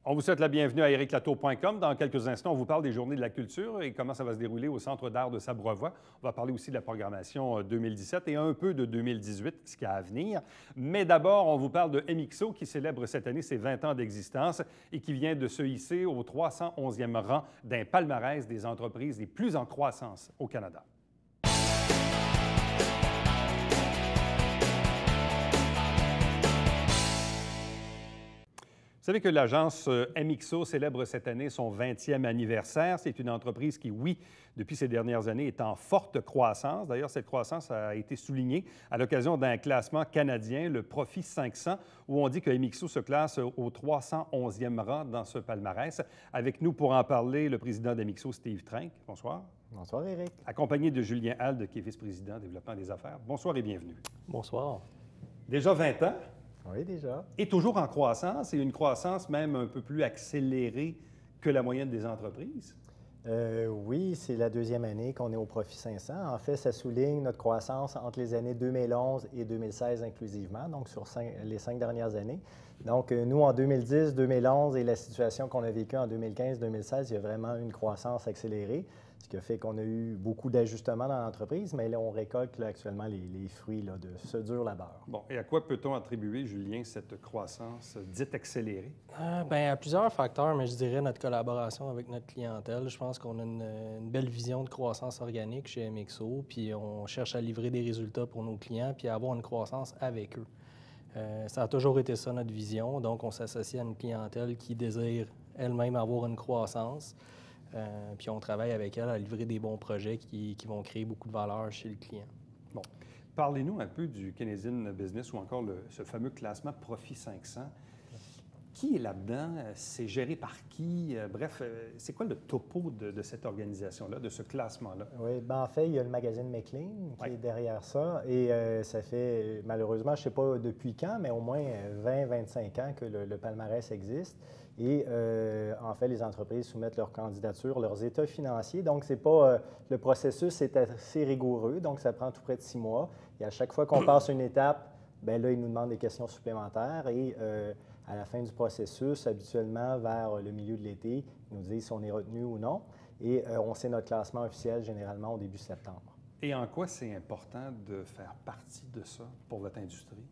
On vous souhaite la bienvenue à ericlatour.com. Dans quelques instants, on vous parle des Journées de la culture et comment ça va se dérouler au Centre d'art de Sabrevois. On va parler aussi de la programmation 2017 et un peu de 2018, ce qu'il y a à venir. Mais d'abord, on vous parle de MXO qui célèbre cette année ses 20 ans d'existence et qui vient de se hisser au 311e rang d'un palmarès des entreprises les plus en croissance au Canada. Vous savez que l'agence MXO célèbre cette année son 20e anniversaire. C'est une entreprise qui, oui, depuis ces dernières années, est en forte croissance. D'ailleurs, cette croissance a été soulignée à l'occasion d'un classement canadien, le Profit 500, où on dit que MXO se classe au 311e rang dans ce palmarès. Avec nous pour en parler, le président d'MXO, Steve Trenc. Bonsoir. Bonsoir, Éric. Accompagné de Julien Halde, qui est vice-président développement des affaires. Bonsoir et bienvenue. Bonsoir. Déjà 20 ans. Oui, déjà. Et toujours en croissance, et une croissance même un peu plus accélérée que la moyenne des entreprises. Oui, c'est la deuxième année qu'on est au Profit 500. En fait, ça souligne notre croissance entre les années 2011 et 2016 inclusivement, donc sur les 5 dernières années. Donc, nous, en 2010, 2011 et la situation qu'on a vécue en 2015-2016, il y a vraiment une croissance accélérée, ce qui a fait qu'on a eu beaucoup d'ajustements dans l'entreprise, mais là, on récolte actuellement les fruits de ce dur labeur. Bon, et à quoi peut-on attribuer, Julien, cette croissance dite accélérée? Bien, à plusieurs facteurs, mais je dirais notre collaboration avec notre clientèle. Je pense qu'on a une belle vision de croissance organique chez MXO, puis on cherche à livrer des résultats pour nos clients, puis à avoir une croissance avec eux. Ça a toujours été ça, notre vision. Donc, on s'associe à une clientèle qui désire elle-même avoir une croissance. Puis on travaille avec elle à livrer des bons projets qui vont créer beaucoup de valeur chez le client. Bon. Parlez-nous un peu du Canadian Business ou encore ce fameux classement Profit 500. Qui est là-dedans? C'est géré par qui? Bref, c'est quoi le topo de cette organisation-là, de ce classement-là? Oui, bien, en fait, il y a le magazine McLean qui est derrière ça. Et ça fait, malheureusement, je ne sais pas depuis quand, mais au moins 20-25 ans que le palmarès existe. Et en fait, les entreprises soumettent leur candidature, leurs états financiers. Donc, c'est pas le processus est assez rigoureux, donc ça prend tout près de 6 mois. Et à chaque fois qu'on passe une étape, bien là, ils nous demandent des questions supplémentaires. Et à la fin du processus, habituellement, vers le milieu de l'été, ils nous disent si on est retenu ou non. Et on sait notre classement officiel généralement au début septembre. Et en quoi c'est important de faire partie de ça pour votre industrie?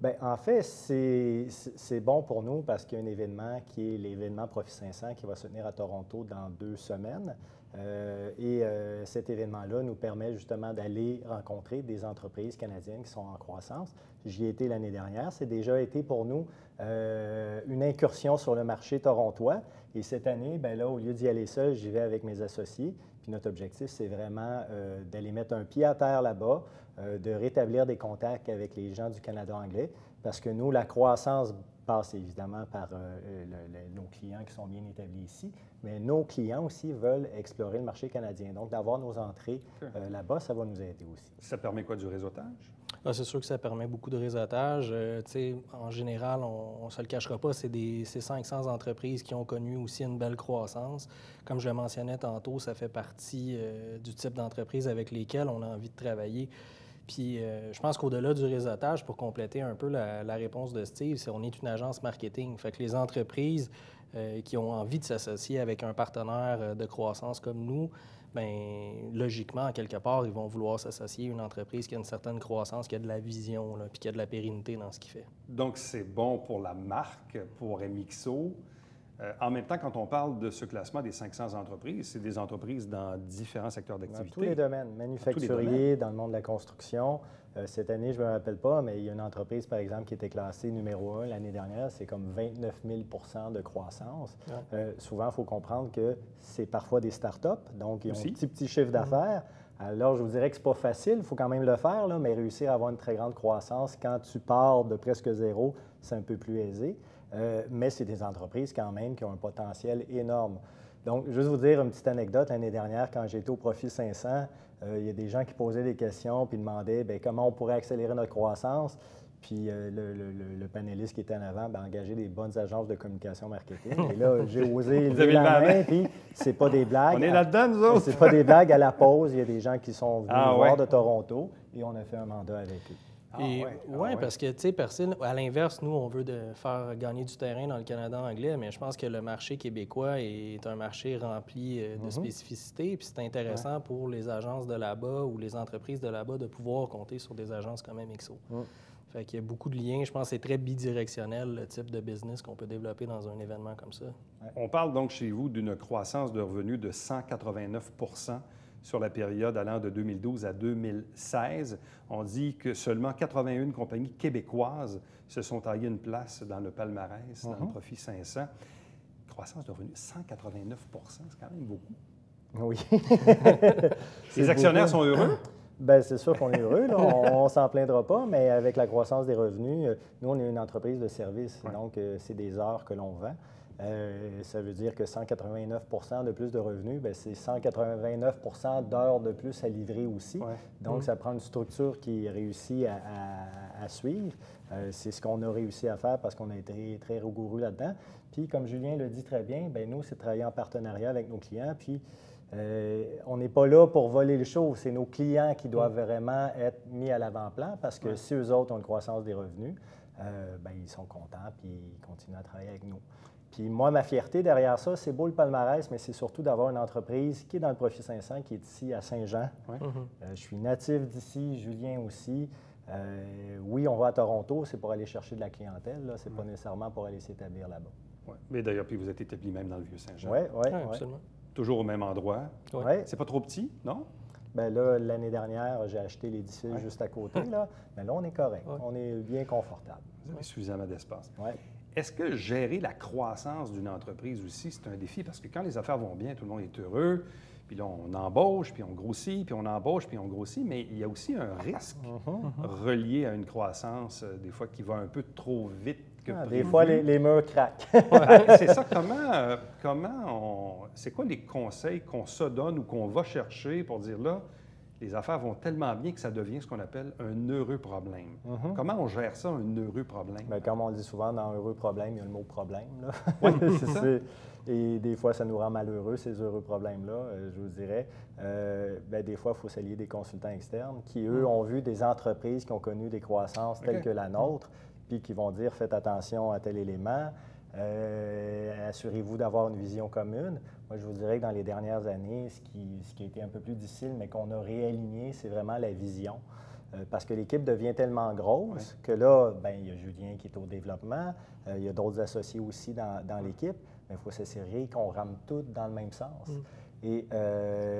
Bien, en fait, c'est bon pour nous parce qu'il y a un événement qui est l'événement Profit 500 qui va se tenir à Toronto dans 2 semaines. Cet événement-là nous permet justement d'aller rencontrer des entreprises canadiennes qui sont en croissance. J'y ai été l'année dernière. C'est déjà été pour nous une incursion sur le marché torontois. Et cette année, bien là, au lieu d'y aller seul, j'y vais avec mes associés. Puis notre objectif, c'est vraiment d'aller mettre un pied à terre là-bas, de rétablir des contacts avec les gens du Canada anglais, parce que nous, la croissance passe évidemment par nos clients qui sont bien établis ici, mais nos clients aussi veulent explorer le marché canadien. Donc, d'avoir nos entrées là-bas, ça va nous aider aussi. Ça permet quoi, du réseautage? C'est sûr que ça permet beaucoup de réseautage. En général, on ne se le cachera pas, c'est 500 entreprises qui ont connu aussi une belle croissance. Comme je le mentionnais tantôt, ça fait partie du type d'entreprise avec lesquelles on a envie de travailler. Puis je pense qu'au-delà du réseautage, pour compléter un peu la réponse de Steve, c'est on est une agence marketing. Fait que les entreprises qui ont envie de s'associer avec un partenaire de croissance comme nous, bien, logiquement, quelque part, ils vont vouloir s'associer à une entreprise qui a une certaine croissance, qui a de la vision, là, puis qui a de la pérennité dans ce qu'il fait. Donc, c'est bon pour la marque, pour MXO. En même temps, quand on parle de ce classement des 500 entreprises, c'est des entreprises dans différents secteurs d'activité. Dans tous les domaines, manufacturier, dans le monde de la construction. Cette année, je ne me rappelle pas, mais il y a une entreprise, par exemple, qui était classée numéro 1 l'année dernière. C'est comme 29 000 % de croissance. Ouais. Souvent, il faut comprendre que c'est parfois des start-up, donc ils ont un petit chiffre d'affaires. Alors, je vous dirais que ce n'est pas facile, il faut quand même le faire, là, mais réussir à avoir une très grande croissance quand tu pars de presque zéro, c'est un peu plus aisé. Mais c'est des entreprises quand même qui ont un potentiel énorme. Donc, juste vous dire une petite anecdote. L'année dernière, quand j'étais au Profit 500, il y a des gens qui posaient des questions puis demandaient bien, comment on pourrait accélérer notre croissance. Puis le panéliste qui était en avant a engagé des bonnes agences de communication marketing. Et là, j'ai osé lever la main, puis c'est pas des blagues. On est là-dedans, nous autres! C'est pas des blagues. À la pause, il y a des gens qui sont venus nous voir de Toronto et on a fait un mandat avec eux. Oui, parce que, tu sais, Persil, à l'inverse, nous, on veut faire gagner du terrain dans le Canada anglais, mais je pense que le marché québécois est un marché rempli de spécificités. Puis c'est intéressant pour les agences de là-bas ou les entreprises de là-bas de pouvoir compter sur des agences comme MXO. Fait qu'il y a beaucoup de liens. Je pense que c'est très bidirectionnel, le type de business qu'on peut développer dans un événement comme ça. On parle donc chez vous d'une croissance de revenus de 189 sur la période allant de 2012 à 2016. On dit que seulement 81 compagnies québécoises se sont taillées une place dans le palmarès, dans le Profit 500. Croissance de revenus, 189 c'est quand même beaucoup. Oui. Les actionnaires sont heureux? Bien, c'est sûr qu'on est heureux, là. On ne s'en plaindra pas, mais avec la croissance des revenus, nous, on est une entreprise de service, donc c'est des heures que l'on vend. Ça veut dire que 189 de plus de revenus, bien, c'est 189 d'heures de plus à livrer aussi. Donc, ça prend une structure qui réussit à suivre. C'est ce qu'on a réussi à faire parce qu'on a été très rigoureux là-dedans. Puis, comme Julien le dit très bien, bien, nous, c'est de travailler en partenariat avec nos clients. Puis, on n'est pas là pour voler le show. C'est nos clients qui doivent vraiment être mis à l'avant-plan parce que si eux autres ont une croissance des revenus, bien, ils sont contents puis ils continuent à travailler avec nous. Puis moi, ma fierté derrière ça, c'est beau le palmarès, mais c'est surtout d'avoir une entreprise qui est dans le Profit 500, qui est ici à Saint-Jean. Je suis natif d'ici, Julien aussi. Oui, on va à Toronto, c'est pour aller chercher de la clientèle. Ce n'est pas nécessairement pour aller s'établir là-bas. Mais d'ailleurs, puis vous êtes établi même dans le Vieux-Saint-Jean. Oui, absolument. Toujours au même endroit. C'est pas trop petit, non? Bien là, l'année dernière, j'ai acheté l'édifice juste à côté. Là. Mais là, on est correct. On est bien confortable. Vous avez suffisamment d'espace. Est-ce que gérer la croissance d'une entreprise aussi, c'est un défi? Parce que quand les affaires vont bien, tout le monde est heureux. Puis là, on embauche, puis on grossit, puis on embauche, puis on grossit. Mais il y a aussi un risque relié à une croissance, des fois, qui va un peu trop vite que prévu. Des fois, les murs craquent. C'est ça. C'est quoi les conseils qu'on se donne ou qu'on va chercher pour dire là, les affaires vont tellement bien que ça devient ce qu'on appelle un heureux problème. Comment on gère ça, un heureux problème? Bien, comme on le dit souvent, dans un heureux problème, il y a le mot problème. C'est ça. Et des fois, ça nous rend malheureux, ces heureux problèmes-là, je vous dirais. Bien, des fois, il faut s'allier des consultants externes qui, eux, ont vu des entreprises qui ont connu des croissances telles que la nôtre, puis qui vont dire, faites attention à tel élément. Assurez-vous d'avoir une vision commune. Moi, je vous dirais que dans les dernières années, ce qui a été un peu plus difficile, mais qu'on a réaligné, c'est vraiment la vision. Parce que l'équipe devient tellement grosse que là, bien, il y a Julien qui est au développement, il y a d'autres associés aussi dans l'équipe, mais il faut s'assurer qu'on rame tout dans le même sens. Et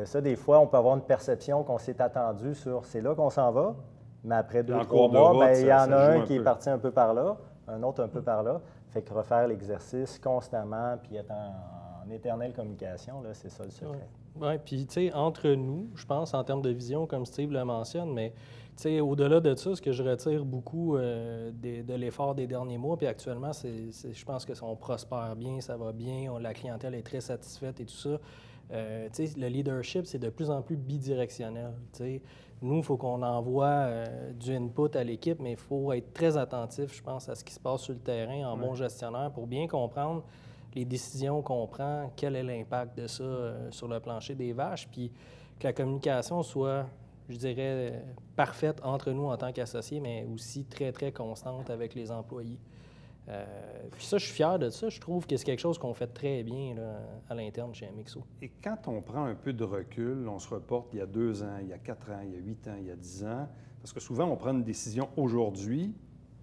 ça, des fois, on peut avoir une perception qu'on s'est attendu sur c'est là qu'on s'en va, mais après 2-3 mois, bien, il y en a un qui est parti un peu par là, un autre un peu par là. Fait que refaire l'exercice constamment puis être en éternelle communication, là, c'est ça le secret. Oui, puis tu sais, entre nous, je pense, en termes de vision, comme Steve le mentionne, mais tu sais, au-delà de ça, ce que je retire beaucoup de l'effort des derniers mois, puis actuellement, je pense qu'on prospère bien, ça va bien, la clientèle est très satisfaite et tout ça. Tu sais, le leadership, c'est de plus en plus bidirectionnel. Tu sais. Nous, il faut qu'on envoie du input à l'équipe, mais il faut être très attentif, je pense, à ce qui se passe sur le terrain en bon gestionnaire pour bien comprendre les décisions qu'on prend, quel est l'impact de ça sur le plancher des vaches, puis que la communication soit, je dirais, parfaite entre nous en tant qu'associés, mais aussi très, très constante avec les employés. Puis ça, je suis fier de ça. Je trouve que c'est quelque chose qu'on fait très bien là, à l'interne chez MXO. Et quand on prend un peu de recul, on se reporte il y a 2 ans, il y a 4 ans, il y a 8 ans, il y a 10 ans, parce que souvent, on prend une décision aujourd'hui,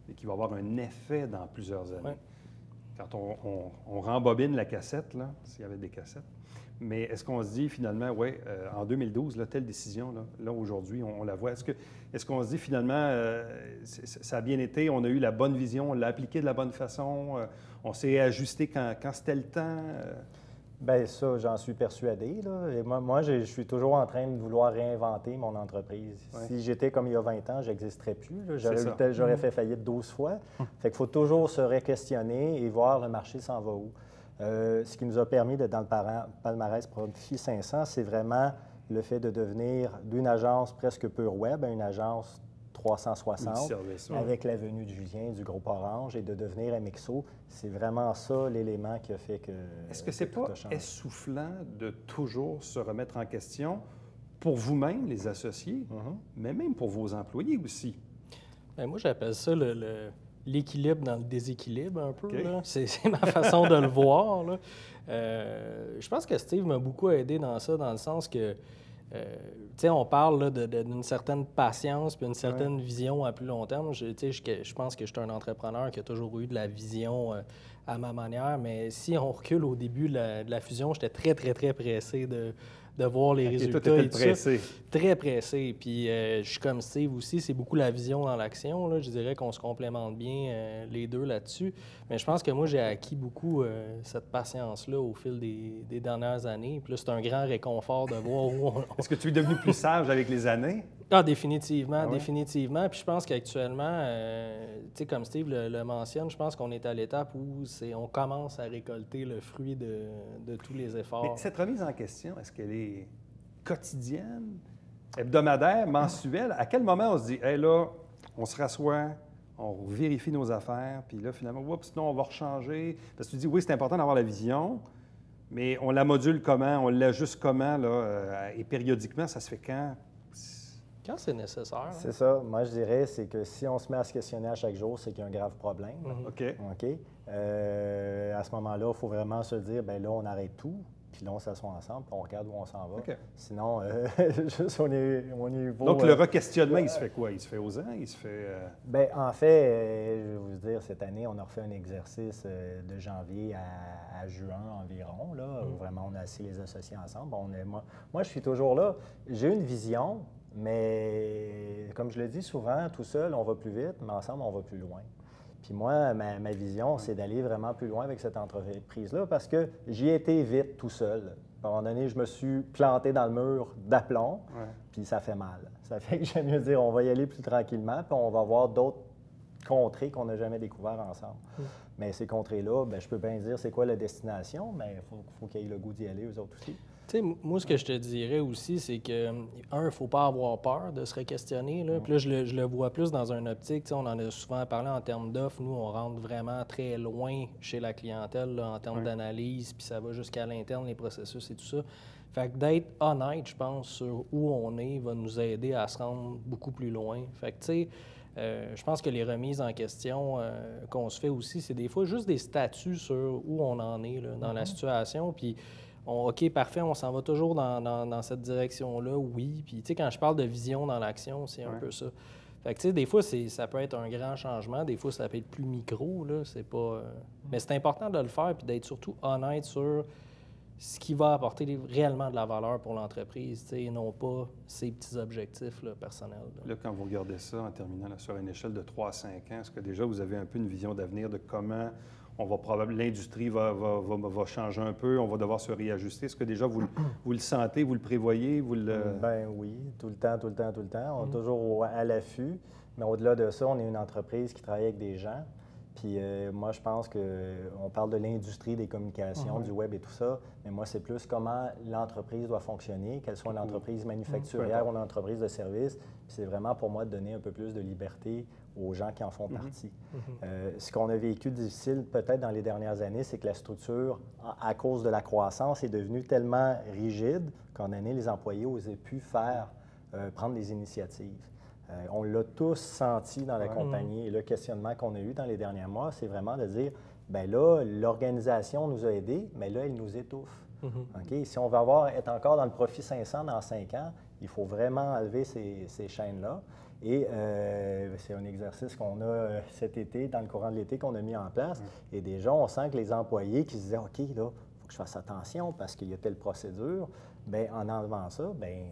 mais qui va avoir un effet dans plusieurs années. Quand on rembobine la cassette, là, s'il y avait des cassettes, mais est-ce qu'on se dit finalement, oui, en 2012, là, telle décision, là aujourd'hui, on la voit. Est-ce qu'on se dit finalement, ça a bien été, on a eu la bonne vision, on l'a appliqué de la bonne façon, on s'est ajusté quand c'était le temps? Bien, ça, j'en suis persuadé. Là. Et moi, je suis toujours en train de vouloir réinventer mon entreprise. Si j'étais comme il y a 20 ans, je n'existerais plus. J'aurais fait faillite 12 fois. Fait qu'il faut toujours se re-questionner et voir le marché s'en va où. Ce qui nous a permis d'être dans le palmarès Profit 500, c'est vraiment le fait de devenir d'une agence presque pure web à une agence 360 avec la venue de Julien du groupe Orange et de devenir MXO. C'est vraiment ça l'élément qui a fait que. Est-ce que c'est pas essoufflant de toujours se remettre en question pour vous-même, les associés, mais même pour vos employés aussi? Bien, moi, j'appelle ça l'équilibre dans le déséquilibre un peu. Okay. C'est ma façon de le voir. Là. Je pense que Steve m'a beaucoup aidé dans ça, dans le sens que, tu sais, on parle d'une certaine patience puis une certaine vision à plus long terme. Je pense que je suis un entrepreneur qui a toujours eu de la vision à ma manière, mais si on recule au début de la fusion, j'étais très, très, très pressé de voir les résultats. Toi, t'étais pressé. Très pressé. Puis je suis comme Steve aussi, c'est beaucoup la vision dans l'action. Là. Je dirais qu'on se complémente bien les deux là-dessus. Mais je pense que moi, j'ai acquis beaucoup cette patience-là au fil des dernières années. Puis là, c'est un grand réconfort de voir où on... Est-ce que tu es devenu plus sage avec les années? Ah, définitivement, définitivement. Puis je pense qu'actuellement, tu sais, comme Steve le mentionne, je pense qu'on est à l'étape où on commence à récolter le fruit de tous les efforts. Mais cette remise en question, est-ce qu'elle est quotidienne, hebdomadaire, mensuelle? À quel moment on se dit, hey, là, on se rassoit, on vérifie nos affaires, puis là, finalement, oups, non, on va rechanger. Parce que tu dis, oui, c'est important d'avoir la vision, mais on la module comment, on l'ajuste comment, là, et périodiquement, ça se fait quand? Quand c'est nécessaire. C'est ça. Moi, je dirais, c'est que si on se met à se questionner à chaque jour, c'est qu'il y a un grave problème. OK. À ce moment-là, il faut vraiment se dire, bien là, on arrête tout, puis là, on s'assoit ensemble, puis on regarde où on s'en va. Okay. Sinon, juste on est beau. Donc, le re-questionnement, il se fait quoi? Il se fait aux ans? Il se fait... Bien, en fait, je vais vous dire, cette année, on a refait un exercice de janvier à juin environ, là, où vraiment on a assis les associés ensemble. Moi, je suis toujours là. J'ai une vision. Mais comme je le dis souvent, tout seul, on va plus vite, mais ensemble, on va plus loin. Puis moi, ma vision, c'est d'aller vraiment plus loin avec cette entreprise-là parce que j'y ai été vite tout seul. À un moment donné, je me suis planté dans le mur d'aplomb, puis ça fait mal. Ça fait que j'aime mieux dire, on va y aller plus tranquillement, puis on va voir d'autres contrées qu'on n'a jamais découvertes ensemble. Mais ces contrées-là, bien, je peux bien dire c'est quoi la destination, mais il faut qu'ils aient le goût d'y aller, eux autres aussi. Tu sais, moi, ce que je te dirais aussi, c'est que, il ne faut pas avoir peur de se re-questionner. Là. Puis là, je le vois plus dans une optique. Tu sais, on en a souvent parlé en termes d'offres. Nous, on rentre vraiment très loin chez la clientèle là, en termes d'analyse, puis ça va jusqu'à l'interne, les processus et tout ça. Fait que d'être honnête, je pense, sur où on est, va nous aider à se rendre beaucoup plus loin. Fait que, tu sais, je pense que les remises en question qu'on se fait aussi, c'est des fois juste des statuts sur où on en est là, dans la situation. Puis, OK, parfait, on s'en va toujours dans cette direction-là, oui. Puis, tu sais, quand je parle de vision dans l'action, c'est un peu ça. Fait que, tu sais, des fois, ça peut être un grand changement, des fois, ça peut être plus micro, là, c'est pas... Mais c'est important de le faire puis d'être surtout honnête sur ce qui va apporter réellement de la valeur pour l'entreprise, tu sais, et non pas ces petits objectifs là, personnels. Là, quand vous regardez ça, en terminant là, sur une échelle de 3 à 5 ans, est-ce que déjà vous avez un peu une vision d'avenir de comment l'industrie va changer un peu, on va devoir se réajuster? Est-ce que déjà vous le sentez, vous le prévoyez? Bien oui, tout le temps. On est toujours à l'affût, mais au-delà de ça, on est une entreprise qui travaille avec des gens. Puis moi, je pense qu'on parle de l'industrie des communications, du web et tout ça, mais moi, c'est plus comment l'entreprise doit fonctionner, qu'elle soit une entreprise manufacturière ou une entreprise de service. Puis c'est vraiment pour moi de donner un peu plus de liberté aux gens qui en font partie. Ce qu'on a vécu difficile peut-être dans les dernières années, c'est que la structure, à cause de la croissance, est devenue tellement rigide qu'en année, les employés n'osaient plus prendre des initiatives. On l'a tous senti dans la compagnie. Et le questionnement qu'on a eu dans les derniers mois, c'est vraiment de dire, bien là, l'organisation nous a aidés, mais là, elle nous étouffe. Okay? Si on veut être encore dans le profit 500 dans 5 ans, il faut vraiment enlever ces chaînes-là. Et c'est un exercice qu'on a cet été, dans le courant de l'été, qu'on a mis en place. Et déjà, on sent que les employés qui se disaient, OK, là, il faut que je fasse attention parce qu'il y a telle procédure, bien, en enlevant ça, bien,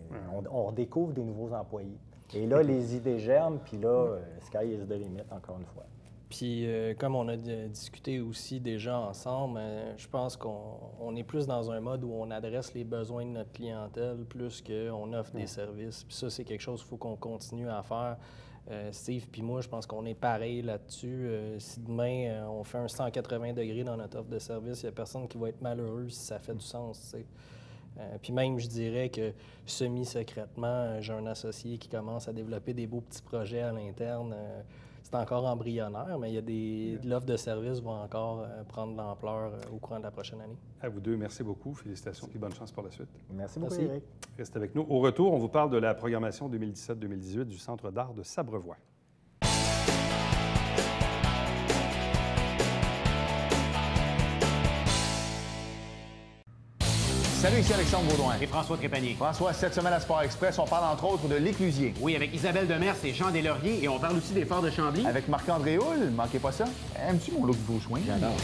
on redécouvre des nouveaux employés. Et là, les idées germent, puis là, sky is the limit, encore une fois. Puis, comme on a discuté aussi déjà ensemble, je pense qu'on est plus dans un mode où on adresse les besoins de notre clientèle plus qu'on offre des services. Puis ça, c'est quelque chose qu'il faut qu'on continue à faire. Steve puis moi, je pense qu'on est pareil là-dessus. Si demain, on fait un 180 degrés dans notre offre de service, il n'y a personne qui va être malheureux si ça fait du sens, tu sais. Puis même, je dirais que semi-secrètement, j'ai un associé qui commence à développer des beaux petits projets à l'interne. C'est encore embryonnaire, mais l'offre de service va encore prendre de l'ampleur au courant de la prochaine année. À vous deux, merci beaucoup. Félicitations et bonne chance pour la suite. Merci beaucoup, Éric. Restez avec nous. Au retour, on vous parle de la programmation 2017-2018 du Centre d'art de Sabrevoix. Salut, ici Alexandre Baudouin. Et François Trépanier. François, cette semaine à Sport Express, on parle entre autres de l'Éclusier. Oui, avec Isabelle Demers et Jean Deslauriers. Et on parle aussi des Forts de Chambly. Avec Marc-André Houle, manquez pas ça. Aimes-tu mon look Beauchouin? J'adore.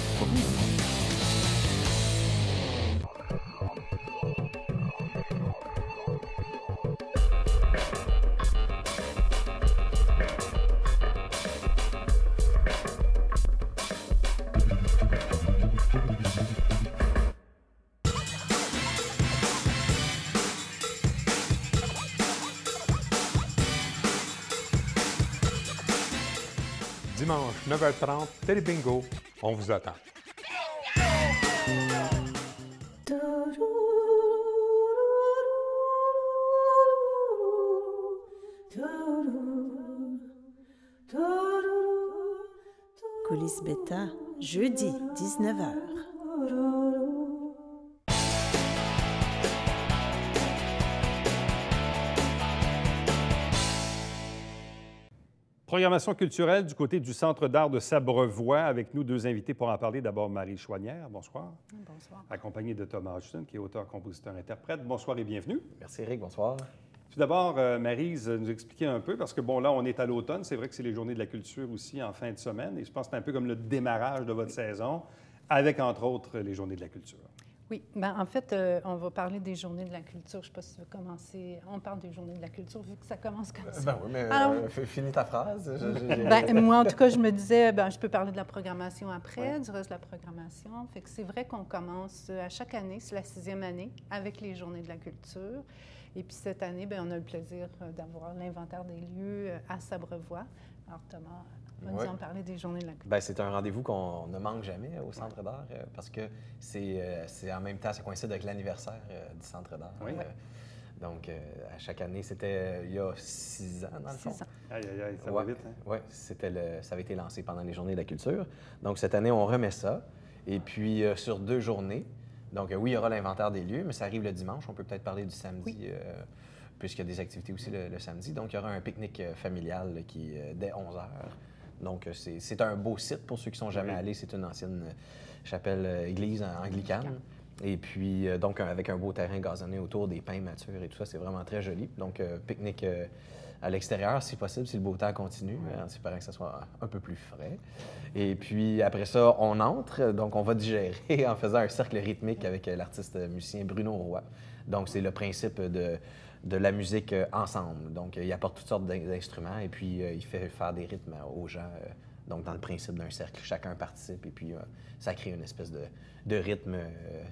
Dimanche, 9h30, Télé Bingo, on vous attend. Coulisses Bêta, jeudi, 19h. Programmation culturelle du côté du Centre d'art de Sabrevoix. Avec nous, deux invités pour en parler. D'abord, Marie Chouanière, bonsoir. Bonsoir. Accompagnée de Thomas Hodgson, qui est auteur, compositeur, interprète. Bonsoir et bienvenue. Merci, Eric. Bonsoir. Tout d'abord, Maryse, nous expliquer un peu, parce que, bon, là, on est à l'automne. C'est vrai que c'est les Journées de la culture aussi en fin de semaine. Et je pense que c'est un peu comme le démarrage de votre saison, avec, entre autres, les Journées de la culture. Oui, bien, en fait, on va parler des Journées de la culture. Je ne sais pas si tu veux commencer. On parle des Journées de la culture, vu que ça commence comme ça. Ben oui, mais finis ta phrase. Moi, en tout cas, je me disais, je peux parler de la programmation après, du reste de la programmation. Fait que c'est vrai qu'on commence à chaque année, c'est la 6e année, avec les Journées de la culture. Et puis cette année, on a le plaisir d'avoir l'inventaire des lieux à Sabrevoix. Alors, Thomas, va nous en parler des Journées de la culture. C'est un rendez-vous qu'on ne manque jamais au Centre d'art parce que c'est en même temps, ça coïncide avec l'anniversaire du Centre d'art. Oui. Donc, à chaque année, c'était il y a 6 ans, dans le fond. 6 ans. Aïe, aïe, aïe, ça va vite, hein? Oui, ça avait été lancé pendant les Journées de la culture. Donc, cette année, on remet ça. Et puis, sur 2 journées, donc oui, il y aura l'inventaire des lieux, mais ça arrive le dimanche. On peut peut-être parler du samedi, puisqu'il y a des activités aussi le samedi. Donc, il y aura un pique-nique familial qui dès 11h. Donc, c'est un beau site pour ceux qui ne sont jamais allés. C'est une ancienne chapelle église anglicane. Et puis, donc, avec un beau terrain gazonné autour, des pins matures et tout ça, c'est vraiment très joli. Donc, pique-nique à l'extérieur, si possible, si le beau temps continue. En espérant que ça soit un peu plus frais. Et puis, après ça, on entre. Donc, on va digérer en faisant un cercle rythmique avec l'artiste musicien Bruno Roy. Donc, c'est le principe de la musique ensemble. Donc, il apporte toutes sortes d'instruments et puis il fait faire des rythmes aux gens. Donc, dans le principe d'un cercle, chacun participe et puis ça crée une espèce de rythme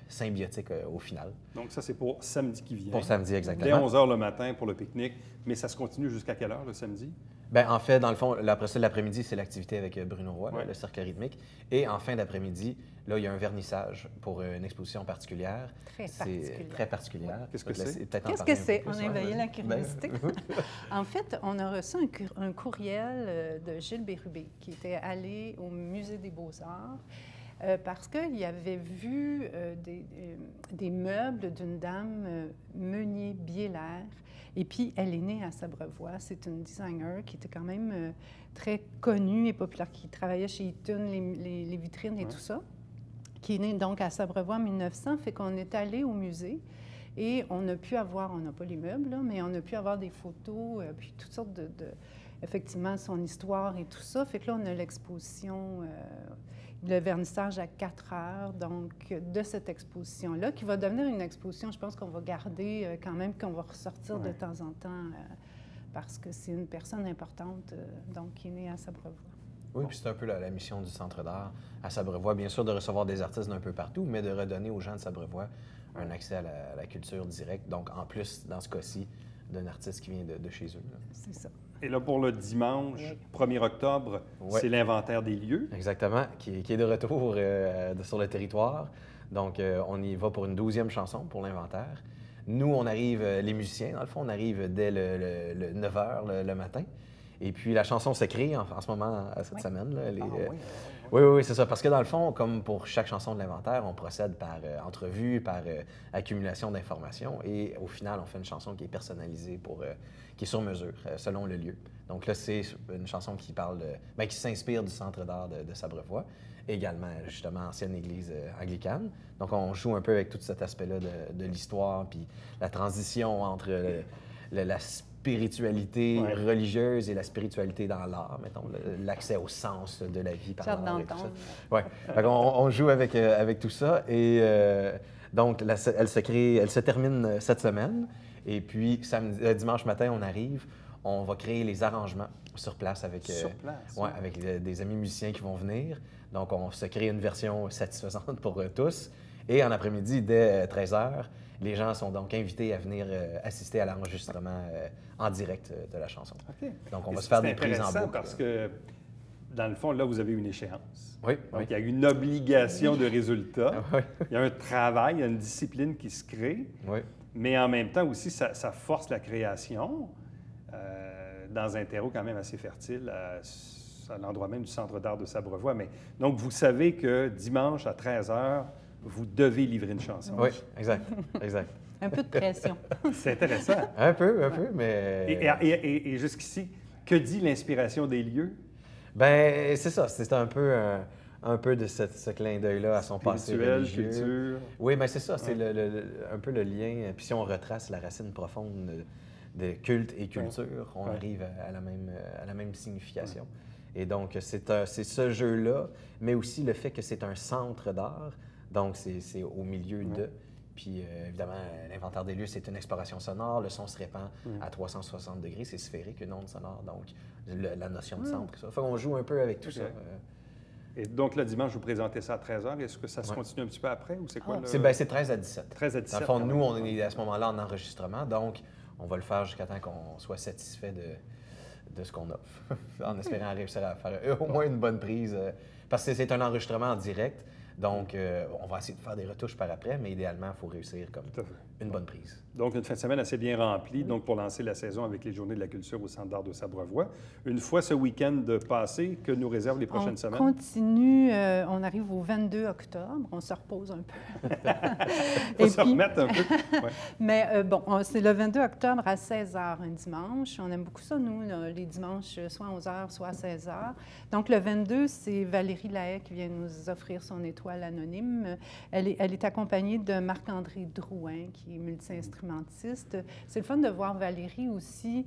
symbiotique au final. Donc, ça, c'est pour samedi qui vient. Pour samedi, exactement. Dès 11h le matin pour le pique-nique. Mais ça se continue jusqu'à quelle heure le samedi? Bien, en fait, dans le fond, après ça, l'après-midi, c'est l'activité avec Bruno Roy, Ouais. le cercle rythmique. Et en fin d'après-midi, là, il y a un vernissage pour une exposition particulière. Très C'est particulière. très particulière. Qu'est-ce que c'est? Qu'est-ce que c'est? On a éveillé la curiosité. En fait, on a reçu un courriel de Gilles Bérubé, qui était allé au Musée des Beaux-Arts parce qu'il avait vu des meubles d'une dame Meunier-Biélaire. Et puis, elle est née à Sabrevoix. C'est une designer qui était quand même très connue et populaire, qui travaillait chez Eaton, les vitrines et tout ça, qui est née donc à Sabrevoix en 1900. Fait qu'on est allé au musée et on a pu avoir, on n'a pas les meubles, là, mais on a pu avoir des photos, puis toutes sortes effectivement, son histoire et tout ça. Fait que là, on a l'exposition, le vernissage à 4 heures, donc de cette exposition-là, qui va devenir une exposition, je pense qu'on va garder quand même, qu'on va ressortir de temps en temps, parce que c'est une personne importante, donc qui est née à Sabrevoix. Oui, puis c'est un peu la mission du Centre d'art à Sabrevoix, bien sûr, de recevoir des artistes d'un peu partout, mais de redonner aux gens de Sabrevoix un accès à la culture directe. Donc, en plus, dans ce cas-ci, d'un artiste qui vient de chez eux. C'est ça. Et là, pour le dimanche 1er octobre, c'est l'inventaire des lieux. Exactement, qui est de retour sur le territoire. Donc, on y va pour une 12e chanson pour l'inventaire. Nous, on arrive, les musiciens, dans le fond, on arrive dès le 9h le matin. Et puis, la chanson s'écrit en ce moment, cette semaine. Là, oui, c'est ça. Parce que dans le fond, comme pour chaque chanson de l'inventaire, on procède par entrevue, par accumulation d'informations. Et au final, on fait une chanson qui est personnalisée, qui est sur mesure, selon le lieu. Donc là, c'est une chanson qui parle, qui s'inspire du Centre d'art de Sabrevois, également, justement, ancienne église anglicane. Donc, on joue un peu avec tout cet aspect-là de l'histoire, puis la transition entre la spiritualité religieuse et la spiritualité dans l'art, mettons, l'accès au sens de la vie par l'art et tout ça. Ouais. on joue avec tout ça. Et donc, elle se termine cette semaine. Et puis, dimanche matin, on arrive. On va créer les arrangements sur place avec, avec des amis musiciens qui vont venir. Donc, on se crée une version satisfaisante pour tous. Et en après-midi, dès 13h, les gens sont donc invités à venir assister à l'enregistrement en direct de la chanson. Okay. Donc, on va se faire des prises en boucle. Parce que, dans le fond, là, vous avez une échéance. Oui. Donc, il y a une obligation de résultat. Il y a un travail, il y a une discipline qui se crée. Oui. Mais en même temps aussi, ça force la création dans un terreau quand même assez fertile, à l'endroit même du Centre d'art de Sabrevois. Mais, donc, vous savez que dimanche à 13h, vous devez livrer une chanson. Oui, exact. Un peu de pression. C'est intéressant. Un peu, mais... Et jusqu'ici, que dit l'inspiration des lieux? Bien, c'est ça. C'est un peu de ce clin d'œil-là à son passé religieux. Culture. Oui, mais c'est ça. C'est un peu le lien. Puis si on retrace la racine profonde de culte et culture, on arrive à la même signification. Et donc, c'est ce jeu-là, mais aussi le fait que c'est un centre d'art. Donc, c'est au milieu de. Puis, évidemment, l'inventaire des lieux, c'est une exploration sonore. Le son se répand à 360 degrés. C'est sphérique, une onde sonore. Donc, la notion de centre. Ça fait qu'on joue un peu avec tout ça. Et donc, le dimanche, vous présentez ça à 13h. Est-ce que ça se continue un petit peu après ou c'est quoi? C'est 13 à 17. 13 à 17. Dans le fond, nous, on est à ce moment-là en enregistrement. Donc, on va le faire jusqu'à temps qu'on soit satisfait de ce qu'on offre, en espérant réussir à faire au moins une bonne prise. Parce que c'est un enregistrement en direct. Donc, on va essayer de faire des retouches par après, mais idéalement, il faut réussir comme une bonne prise. Donc, une fin de semaine assez bien remplie donc pour lancer la saison avec les Journées de la culture au Centre d'art de Sabrevois. Une fois ce week-end passé, que nous réservent les prochaines semaines? On continue, on arrive au 22 octobre, on se repose un peu. Il faut se remettre un peu. Mais c'est le 22 octobre à 16h un dimanche. On aime beaucoup ça, nous, les dimanches, soit à 11h, soit à 16h. Donc, le 22, c'est Valérie Lahaye qui vient nous offrir son étoile anonyme. Elle est accompagnée de Marc-André Drouin, qui est multi-instrumentiste. C'est le fun de voir Valérie aussi,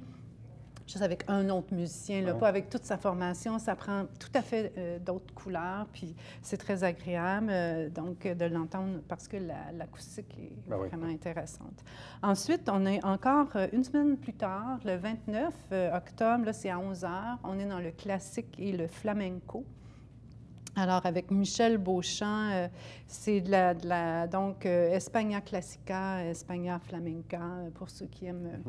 juste avec un autre musicien, là, pas avec toute sa formation. Ça prend tout à fait d'autres couleurs, puis c'est très agréable donc de l'entendre parce que l'acoustique est vraiment intéressante. Ensuite, on est encore une semaine plus tard, le 29 octobre, là, c'est à 11h. On est dans le classique et le flamenco. Alors, avec Michel Beauchamp, c'est donc España Classica, España Flamenca, pour ceux qui aiment.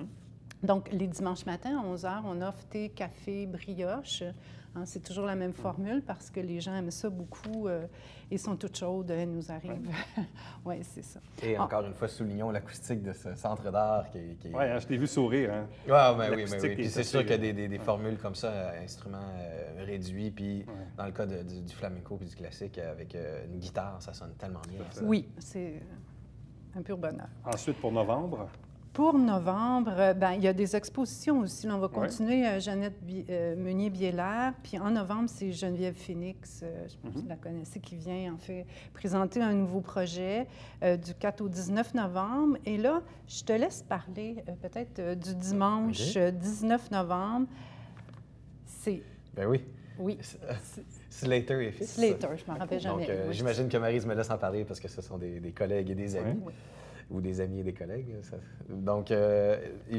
Donc, les dimanches matins, à 11h, on offre thé, café, brioche. C'est toujours la même formule parce que les gens aiment ça beaucoup. Ils sont toutes chaudes, elles nous arrivent. Oui, c'est ça. Et encore une fois, soulignons l'acoustique de ce centre d'art qui est... Oui, je t'ai vu sourire. Oui. Puis c'est sûr qu'il y a des formules comme ça, instruments réduits. Puis dans le cas du flamenco puis du classique, avec une guitare, ça sonne tellement bien. Oui, c'est un pur bonheur. Ensuite, pour novembre? Pour novembre, il y a des expositions aussi. Là, on va continuer Jeannette Meunier-Bielaire. Puis en novembre, c'est Geneviève Phoenix, je pense que vous la connaissez, qui vient en fait présenter un nouveau projet du 4 au 19 novembre. Et là, je te laisse parler peut-être du dimanche 19 novembre. C'est... Ben oui. Oui. Slater et Fils. Slater, je ne m'en rappelle jamais. Donc, j'imagine que Maryse me laisse en parler parce que ce sont des collègues et des amis. Ou des amis et des collègues. Donc,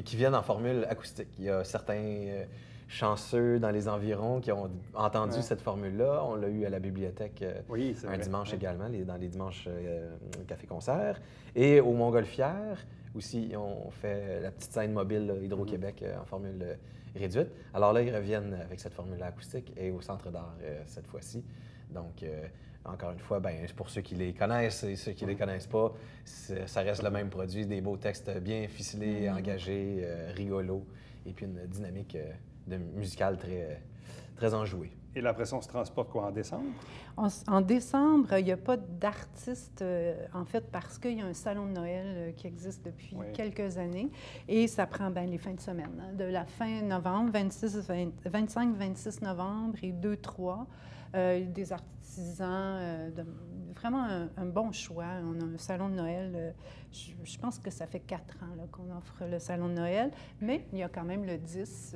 qui viennent en formule acoustique. Il y a certains chanceux dans les environs qui ont entendu cette formule-là. On l'a eu à la bibliothèque un dimanche également, dans les dimanches café-concert. Et au Montgolfière aussi, on fait la petite scène mobile Hydro-Québec en formule réduite. Alors là, ils reviennent avec cette formule-là acoustique et au Centre d'art cette fois-ci. Donc, encore une fois, pour ceux qui les connaissent et ceux qui ne les connaissent pas, ça reste le même produit, des beaux textes bien ficelés, engagés, rigolos, et puis une dynamique musicale très, très enjouée. Et là, après ça, on se transporte quoi en décembre? En décembre, il n'y a pas d'artiste, en fait, parce qu'il y a un salon de Noël qui existe depuis quelques années. Et ça prend les fins de semaine. Hein, de la fin novembre, 25-26 novembre et 2-3. Des artisans, vraiment un bon choix. On a un salon de Noël, je pense que ça fait 4 ans qu'on offre le salon de Noël, mais il y a quand même le 10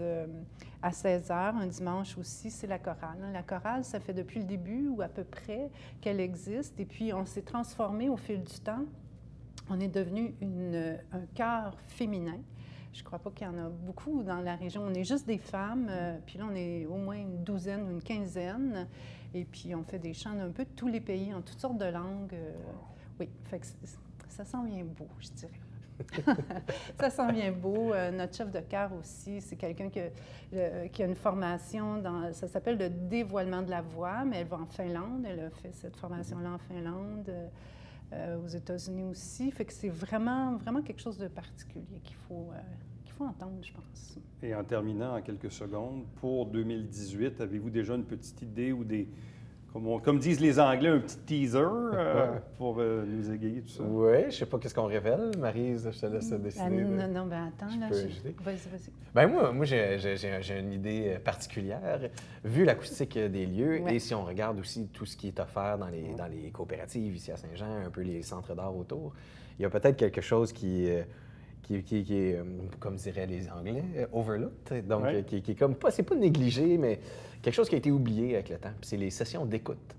à 16 h, un dimanche aussi, c'est la chorale. Hein. La chorale, ça fait depuis le début ou à peu près qu'elle existe, et puis on s'est transformé au fil du temps. On est devenu un chœur féminin. Je ne crois pas qu'il y en a beaucoup dans la région. On est juste des femmes, puis là, on est au moins une douzaine ou une quinzaine. Et puis, on fait des chants d'un peu de tous les pays, en toutes sortes de langues. Oui, fait que ça s'en vient beau, je dirais. Ça s'en vient beau. Notre chef de chœur aussi, c'est quelqu'un qui a une formation ça s'appelle le dévoilement de la voix, mais elle va en Finlande. Elle a fait cette formation-là en Finlande. Aux États-Unis aussi. Fait que c'est vraiment, vraiment quelque chose de particulier qu'il faut entendre, je pense. Et en terminant, en quelques secondes, pour 2018, avez-vous déjà une petite idée ou comme disent les Anglais, un petit teaser pour nous égayer tout ça? Oui, je ne sais pas qu'est-ce qu'on révèle. Maryse, je te laisse décider. Non, attends, là, vas-y. Bien, moi j'ai une idée particulière. Vu l'acoustique des lieux, et si on regarde aussi tout ce qui est offert dans les coopératives ici à Saint-Jean, un peu les centres d'art autour, il y a peut-être quelque chose qui est, comme diraient les Anglais, overlooked. Donc, qui est comme, c'est pas négligé, mais quelque chose qui a été oublié avec le temps. Puis c'est les sessions d'écoute.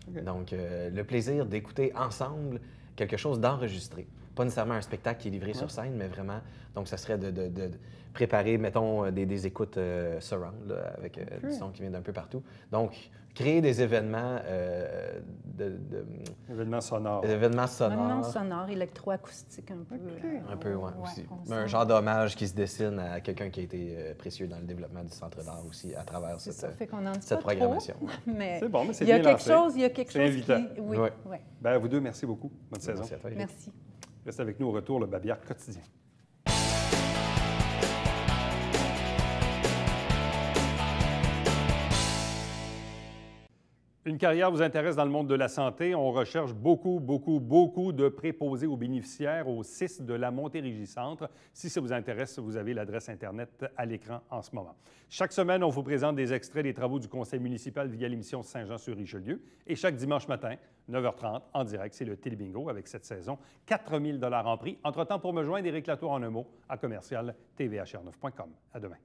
Okay. Donc, le plaisir d'écouter ensemble quelque chose d'enregistré. Pas nécessairement un spectacle qui est livré sur scène, mais vraiment, donc ça serait de préparer, mettons, des écoutes surround, là, avec du son qui vient d'un peu partout. Donc, créer des événements événements sonores. Événements sonores. Événements sonores, électroacoustiques un peu. Un peu, oui, aussi. Un genre d'hommage qui se dessine à quelqu'un qui a été précieux dans le développement du Centre d'art aussi, à travers cette programmation. Mais c'est bon, mais c'est bien lancé. Il y a quelque chose invitant. qui... Oui. Bien, vous deux, merci beaucoup. Bonne saison. Merci à toi. Merci. Reste avec nous au retour, le Babillard quotidien. Une carrière vous intéresse dans le monde de la santé. On recherche beaucoup de préposés aux bénéficiaires au 6 de la Montérégie-Centre. Si ça vous intéresse, vous avez l'adresse Internet à l'écran en ce moment. Chaque semaine, on vous présente des extraits des travaux du conseil municipal via l'émission Saint-Jean-sur-Richelieu. Et chaque dimanche matin, 9h30, en direct, c'est le Télébingo avec cette saison. 4 000 $ en prix. Entre-temps, pour me joindre, Éric Latour en un mot à commercial tvhr9.com. À demain.